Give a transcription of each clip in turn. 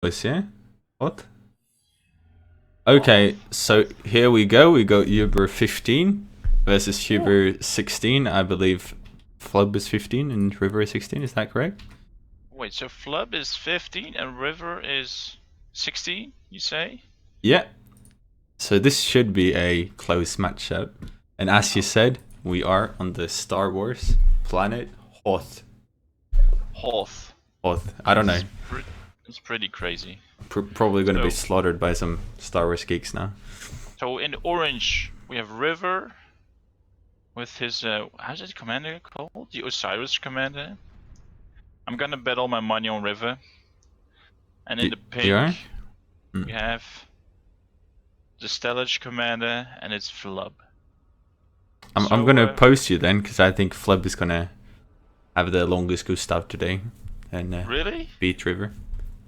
Close, yeah? What? Okay, so here we go. We got Uber 15 versus Uber 16. I believe Flubb is 15 and River is 16. Is that correct? Wait, so Flubb is 15 and River is 16, you say? Yeah. So this should be a close matchup. And as you said, we are on the Star Wars planet Hoth. Hoth. Hoth. I don't know. It's pretty crazy. Probably going to be So, slaughtered by some Star Wars geeks now. so in orange, we have River with his, how's his commander called? The Osiris commander. I'm gonna bet all my money on River. And in the You are? pink, we have the Stellage commander, and it's Flubb. I'm going to post you then, because I think Flubb is going to have the longest Gustav today. And really? beat River.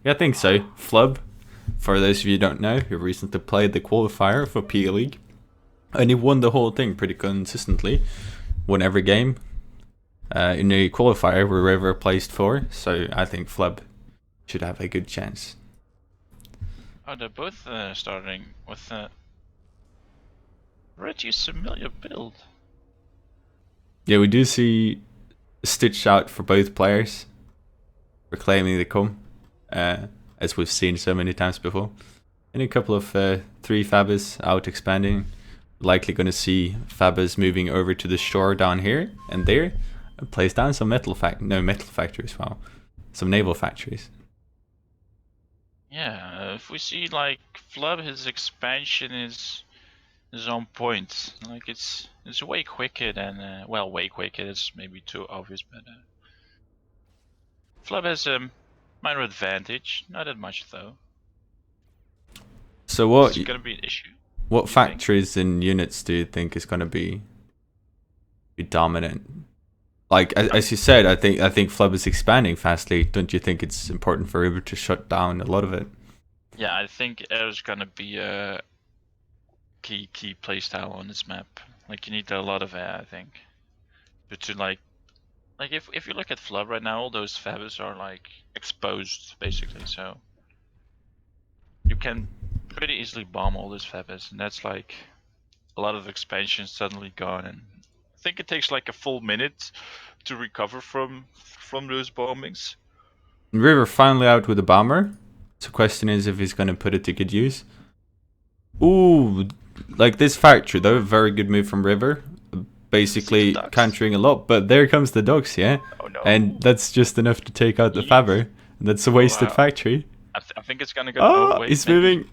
Yeah, I think so. Flubb, for those of you who don't know, who recently played the qualifier for PE League. And he won the whole thing pretty consistently. Won every game in the qualifier where River placed 4. So I think Flubb should have a good chance. Oh, they're both starting with a pretty familiar build. Yeah, we do see Stitch out for both players. Reclaiming the come, as we've seen so many times before. And a couple of 3 Fabbers out expanding. Likely going to see Fabbers moving over to the shore down here and there. And place down some metal factories, wow. Some naval factories. Yeah, if we see like Flubb, his expansion is on point. Like it's way quicker than well, way quicker. It's maybe too obvious, but Flubb has a minor advantage. Not that much though. So what? It's gonna be an issue. What factories and units do you think is going to be dominant? Like as you said, I think Flubb is expanding fastly. Don't you think it's important for River to shut down a lot of it? Yeah, I think there's gonna be a key playstyle on this map. Like you need a lot of air, I think, but to like if you look at Flubb right now, all those Fabbers are like exposed basically, so you can pretty easily bomb all those Fabbers, and that's like a lot of expansion suddenly gone. And I think it takes like a full minute to recover from those bombings. River finally out with a bomber. So the question is if he's going to put it to good use. Ooh, like this factory though, very good move from River. Basically countering a lot, but there comes the dogs, yeah? Oh no. And that's just enough to take out the Fabber. That's a wasted factory. I think it's gonna go. Oh, wait, he's moving.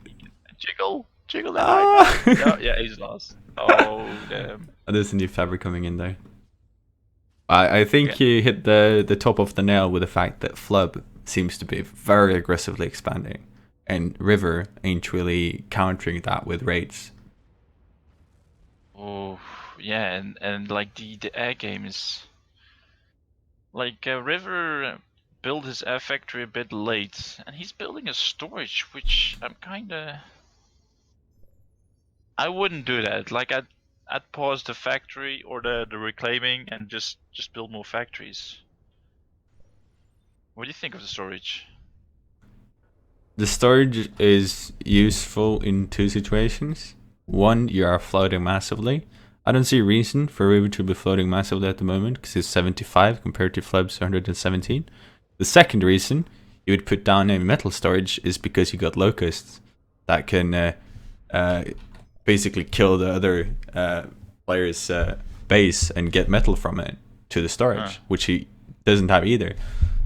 Jiggle that no, yeah, he's lost. Oh damn. Oh, there's a new Fabber coming in though. I think he hit the top of the nail with the fact that Flubb seems to be very aggressively expanding, and River ain't really countering that with raids. Oh yeah, and like the air game is like River built his air factory a bit late, and he's building a storage, which I wouldn't do that. Like I'd pause the factory or the reclaiming and just build more factories. What do you think of the storage? The storage is useful in 2 situations. One, you are floating massively. I don't see a reason for River to be floating massively at the moment because it's 75 compared to Flubb's 117. The second reason you would put down a metal storage is because you got locusts that can basically kill the other player's base and get metal from it to the storage, which he doesn't have either.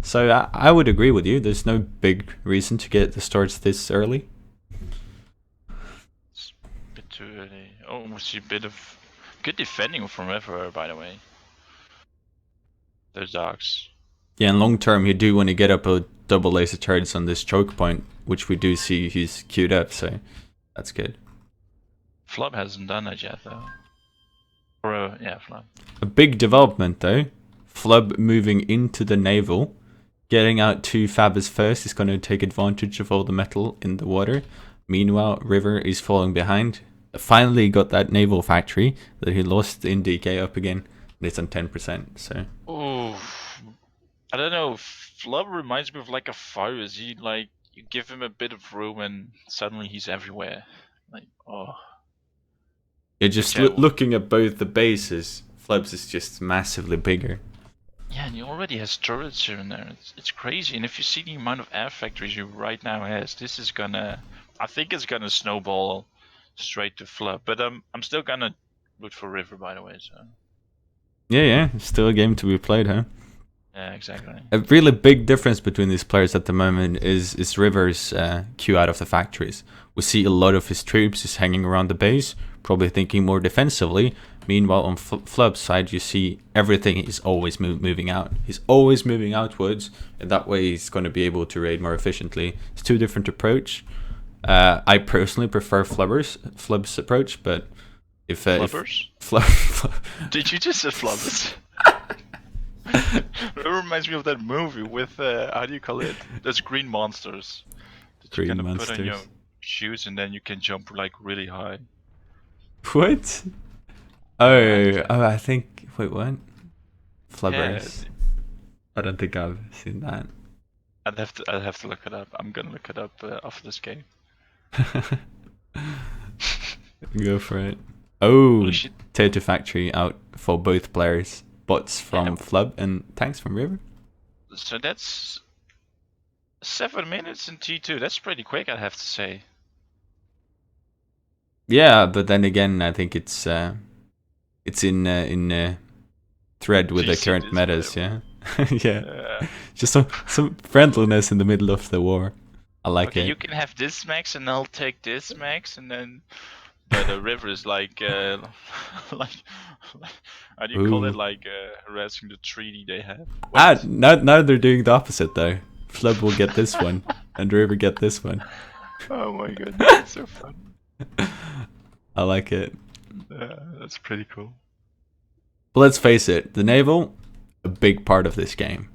So I would agree with you. There's no big reason to get the storage this early. It's a bit too early. Oh, we see a bit of good defending from River, by the way. Those dogs. Yeah, in long term, you do want to get up a double laser turrets on this choke point, which we do see he's queued up, so that's good. Flubb hasn't done that yet, though. Or, yeah, Flubb. A big development, though. Flubb moving into the naval. Getting out 2 Fabbers first is going to take advantage of all the metal in the water. Meanwhile, River is falling behind. Finally got that naval factory that he lost in DK up again. And it's on 10%, so... Ooh. I don't know, Flubb reminds me of like a virus. He like you give him a bit of room and suddenly he's everywhere. Like, oh. You're just looking at both the bases. Flubb's is just massively bigger. Yeah, and he already has turrets here and there. It's crazy. And if you see the amount of air factories you right now has, this is gonna. I think it's gonna snowball straight to Flubb. But I'm still gonna root for River, by the way. So. Yeah, still a game to be played, huh? Yeah, exactly. A really big difference between these players at the moment is River's queue out of the factories. We see a lot of his troops is hanging around the base, probably thinking more defensively. Meanwhile, on Flubb's side, you see everything is always moving out. He's always moving outwards, and that way he's going to be able to raid more efficiently. It's two different approach. I personally prefer Flubb's approach, but if Flubbers? Did you just say Flubbers? It reminds me of that movie with how do you call it? Those green monsters. That you kind of put on your shoes and then you can jump like really high. What? Oh, I think. Wait, what? Flubbers. Yeah. I don't think I've seen that. I'd have to look it up. I'm gonna look it up after this game. Go for it. Oh, Tato Factory out for both players. Bots from Flubb and tanks from River. So that's 7 minutes in T2. That's pretty quick, I'd have to say. Yeah, but then again, I think it's in thread with the current metas. Yeah. Yeah. Just some friendliness in the middle of the war. I like it. You can have this max, and I'll take this max, and then. But the River is like how do you call it? Like harassing the treaty they have. Now they're doing the opposite though. Flubb will get this one, and River get this one. Oh my god, that's so fun. I like it. That's pretty cool. But let's face it, the naval, a big part of this game.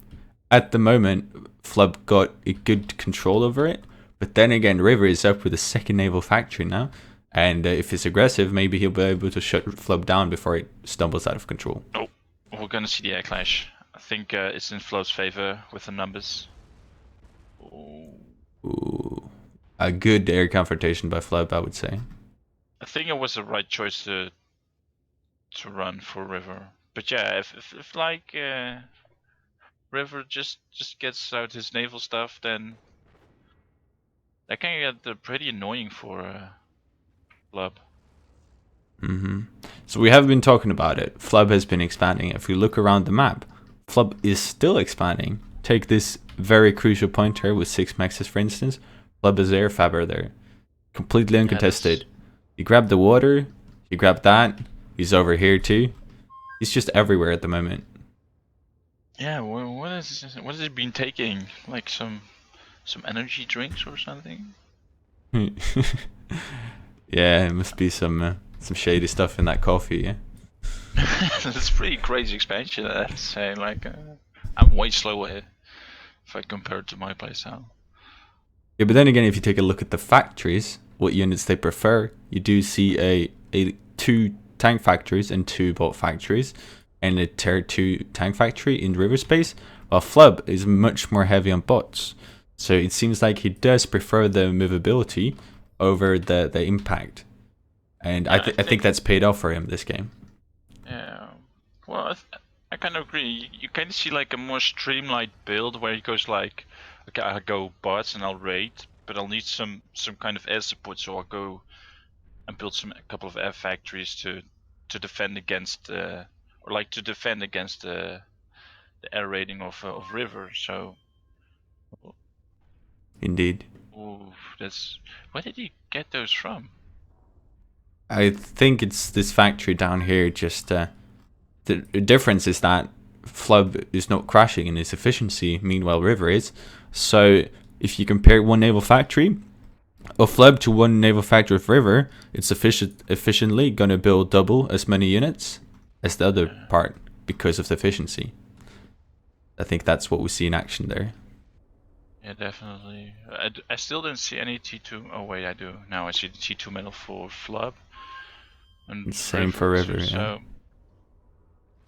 At the moment, Flubb got a good control over it, but then again, River is up with a second naval factory now. And if he's aggressive, maybe he'll be able to shut Flubb down before it stumbles out of control. Oh, we're gonna see the air clash. I think it's in Flubb's favor with the numbers. Ooh. A good air confrontation by Flubb, I would say. I think it was the right choice to run for River. But yeah, if like River just gets out his naval stuff, then that can get pretty annoying for Flubb. So we have been talking about it. Flubb has been expanding. If we look around the map, Flubb is still expanding. Take this very crucial point here with 6 maxes, for instance. Flubb is air fabber there. Completely uncontested. You grab the water, you grab that. He's over here too. He's just everywhere at the moment. Yeah, what has he been taking? Like some energy drinks or something? Yeah, it must be some shady stuff in that coffee, yeah. That's pretty crazy expansion, I have to say. Like, I'm way slower here if I compare it to my playstyle. Yeah, but then again, if you take a look at the factories, what units they prefer, you do see a 2 tank factories and 2 bot factories, and a tier 2 tank factory in river space, while Flubb is much more heavy on bots. So it seems like he does prefer the movability over the impact, and yeah, I think that's paid off for him this game. Yeah, well, I kind of agree. You kind of see like a more streamlined build where he goes like, okay, I go bots and I'll raid, but I'll need some kind of air support, so I'll go and build a couple of air factories to defend against the air raiding of River. So. Indeed. Ooh, where did he get those from? I think it's this factory down here. Just the difference is that Flubb is not crashing in its efficiency, meanwhile River is. So if you compare one naval factory of Flubb to one naval factory of River, it's efficiently gonna build double as many units as the other part because of the efficiency. I think that's what we see in action there. Yeah, definitely. I still didn't see any T2. Oh wait, I do. Now I see the T2 medal for Flubb. And same for River, yeah. So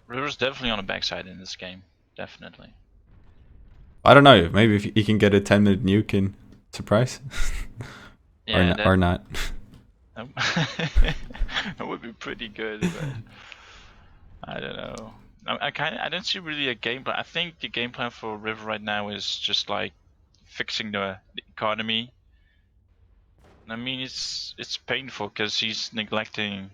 River's definitely on the backside in this game. Definitely. I don't know. Maybe if he can get a 10-minute nuke in, Surprise? Yeah, Or not. that would be pretty good, but I don't know. I don't see really a game plan. I think the game plan for River right now is just like fixing the economy. I mean, it's painful because he's neglecting.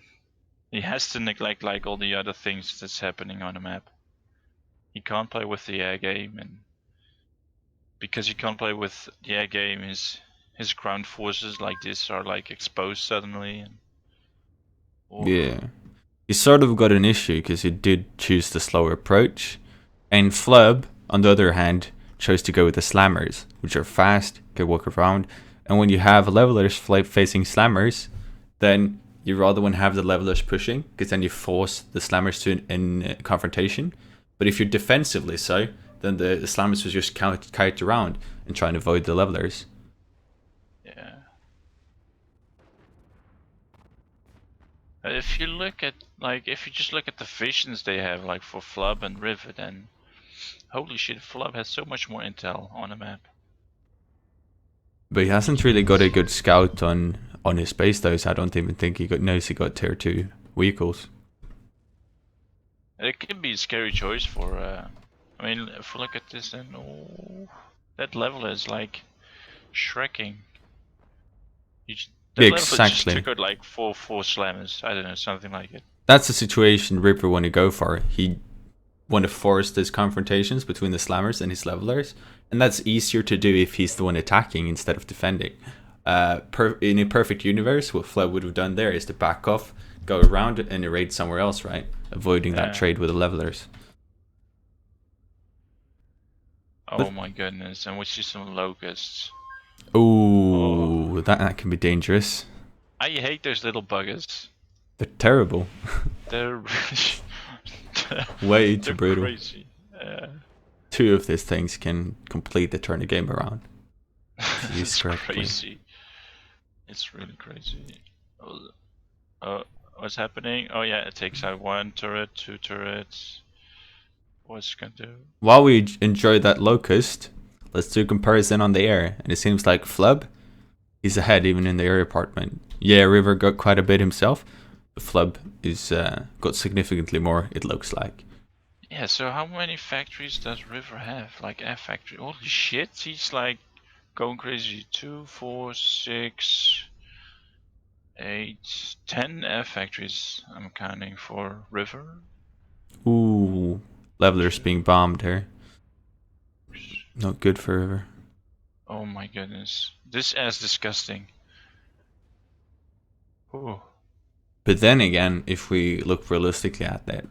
He has to neglect like all the other things that's happening on the map. He can't play with the air game, and because he can't play with the air game, his ground forces like this are like exposed suddenly. And Yeah. He sort of got an issue because he did choose the slower approach. And Flubb, on the other hand, chose to go with the slammers, which are fast, can walk around. And when you have levelers facing slammers, then you rather want to have the levelers pushing, because then you force the slammers to in confrontation. But if you're defensively so, then the slammers will just kite around and try and avoid the levelers. yeah. If you look at if you just look at the visions they have like for Flubb and River, then holy shit, Flubb has so much more intel on the map. But he hasn't really got a good scout on his base though, so I don't even think he knows he got tier 2 vehicles. It could be a scary choice for. I mean, if we look at this, then that level is like shrekking. That Yeah, level just exactly. triggered like four slammers. I don't know, something like it. That's the situation Ripper want to go for. He want to force these confrontations between the slammers and his levelers, and that's easier to do if he's the one attacking instead of defending. In a perfect universe, what Flubb would have done there is to back off, go around and raid somewhere else, right? Avoiding that trade with the levelers. Oh my goodness, and we see some locusts. Ooh, that can be dangerous. I hate those little buggers. They're terrible. They're Way too brutal. Crazy. 2 of these things can complete the turn the game around. It's crazy. It's really crazy. What's happening? Oh yeah, it takes out 1 turret, 2 turrets. What's it gonna do? While we enjoy that locust, let's do a comparison on the air. And it seems like Flubb, he's ahead even in the air department. Yeah, River got quite a bit himself. But Flubb is got significantly more, it looks like. Yeah, so how many factories does River have? Like air factory? Holy shit, he's like going crazy. 2, 4, 6, 8, 10 air factories I'm counting for River. Ooh, levelers being bombed here. Not good for River. Oh my goodness. This air's disgusting. Ooh. But then again, if we look realistically at that,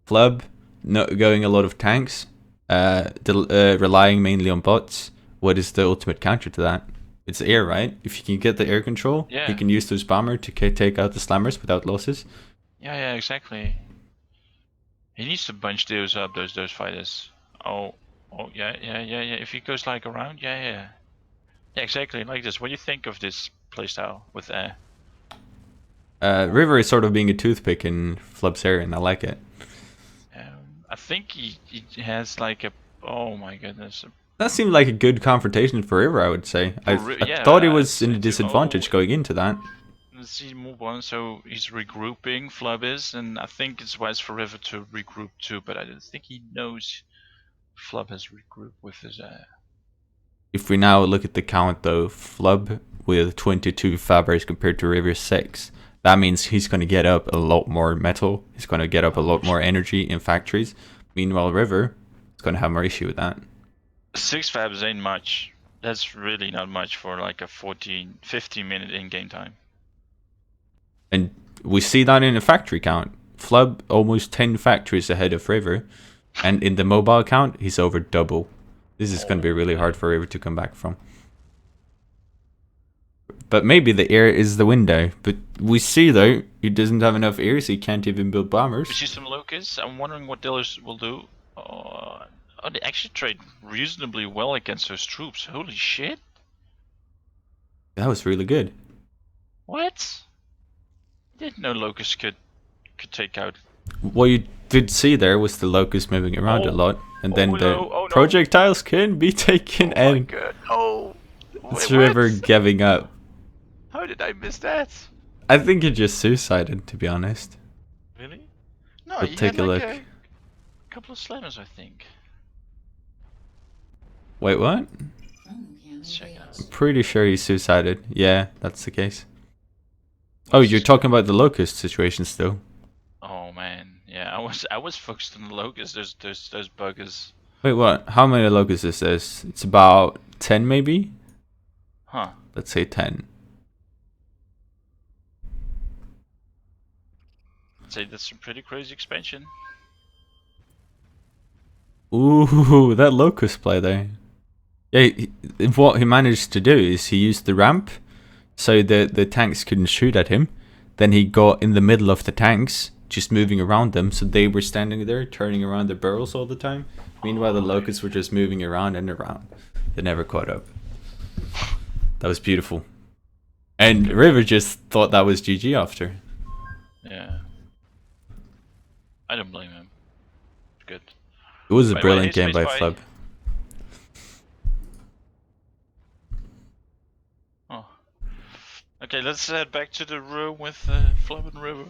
Flubb going a lot of tanks, relying mainly on bots. What is the ultimate counter to that? It's air, right? If you can get the air control, you can use those bomber to take out the slammers without losses. Yeah, exactly. He needs to bunch those up, those fighters. Oh, yeah. If he goes like around, yeah, exactly like this. What do you think of this playstyle with air? River is sort of being a toothpick in Flubb's area, and I like it. I think he has like a. Oh my goodness. That seemed like a good confrontation for River, I would say. I thought he was in a disadvantage going into that. Let's see, move on. So he's regrouping, Flubb is, and I think it's wise for River to regroup too, but I don't think he knows Flubb has regrouped with his air. If we now look at the count though, Flubb with 22 fabbers compared to River's 6. That means he's going to get up a lot more metal. He's going to get up a lot more energy in factories. Meanwhile, River is going to have more issue with that. 6 fabs ain't much. That's really not much for like a 15 minute in-game time. And we see that in the factory count. Flubb almost 10 factories ahead of River. And in the mobile count, he's over double. This is going to be really hard for River to come back from. But maybe the air is the window. But we see though, he doesn't have enough air, so he can't even build bombers. We see some locusts. I'm wondering what dealers will do. They actually trade reasonably well against those troops. Holy shit. That was really good. What? Didn't know locusts could take out. What you did see there was the locust moving around a lot. And then the projectiles can be taken Oh my god. Oh. It's Wait, River what? giving up. How did I miss that? I think he just suicided, to be honest. Really? No, But he had take a like look. a couple of slammers, I think. Wait, what? Let's check it I'm out. pretty sure he suicided. Yeah, that's the case. Oh, What's you're his talking score? about the Locust situation still. Oh man, yeah, I was focused on the locust. Those buggers. Wait, what? How many Locusts is this? It's about 10 maybe? Huh. Let's say 10. I'd say that's some pretty crazy expansion. Ooh, that Locust play there. Yeah, what he managed to do is he used the ramp so the tanks couldn't shoot at him. Then he got in the middle of the tanks, just moving around them, so they were standing there, turning around their barrels all the time. Meanwhile, the Locusts were just moving around and around. They never caught up. That was beautiful. And River just thought that was GG after. Yeah. I don't blame him. Good. It was a Wait, brilliant hey, game by Spaceby. Flubb. Oh. Okay, let's head back to the room with Flubb and River.